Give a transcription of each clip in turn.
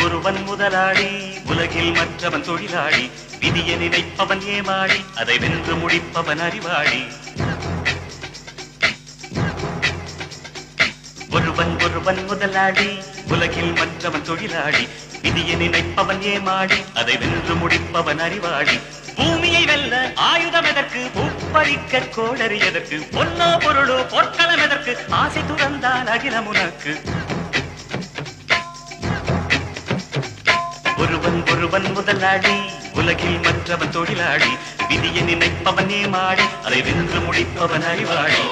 ஒருவன் முதலாளி, உலகில் மற்றவன் தொழிலாளி. விதியை நினைப்பவன் ஏமாளி, அதை வென்று முடிப்பவன் அறிவாளி. ஒருவன் முதலாளி, உலகில் மற்றவன் தொழிலாளி. விதியை நினைப்பவன் ஏமாளி, அதை வென்று முடிப்பவன் அறிவாளி. பூமியை வெல்ல ஆயுதம் எதற்கு, பூப்பறிக்க கோடரி எதற்கு, பொன்னோ பொருளோ பொற்களம் எதற்கு, ஆசை துறந்தால் அகிலம் உனக்கு. ஒருவன் முதலாளி, உலகில் மற்றவன் தொழிலாளி. விதியை நினைப்பவன் ஏமாளி, அதை வென்று முடிப்பவன் அறிவாளி.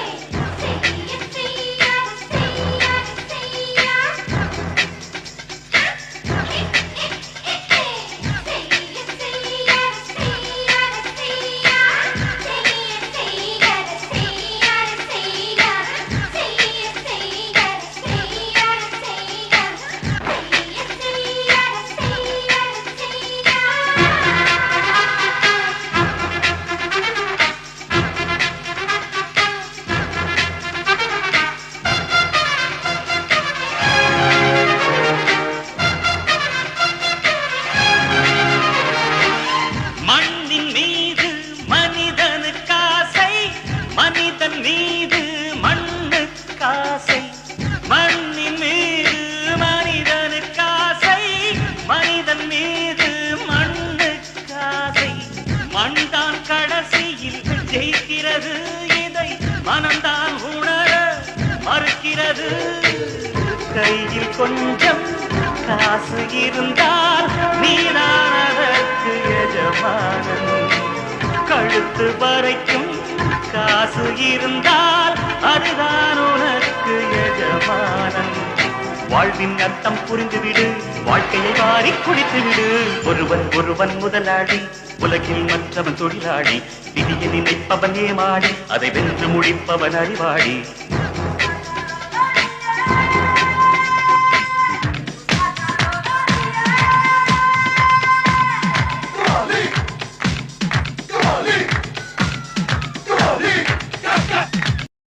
மீது மண்ணுக்காசை, மண்ணின் மீது மனிதனுக்காசை, மனிதன் மீது மண்ணுக்காசை. மண்தான் கடைசியில் ஜெயிக்கிறது, இதை மனம்தான் உணர மறுக்கிறது. கையில் கொஞ்சம் காசு இருந்தால் நீதான் அதற்கு எஜமானன். கழுத்து வரைக்கும் காசு இருந்தால் அதுதான் உனக்கு எஜமானன். வாழ்வின் அர்த்தம் புரிந்துவிடு, வாழ்க்கையை வாரி குடித்துவிடு. ஒருவன் முதலாளி, உலகில் மற்றவன் தொழிலாளி. விதியை நினைப்பவன் ஏமாளி, அதை வென்று முடிப்பவன் அறிவாளி.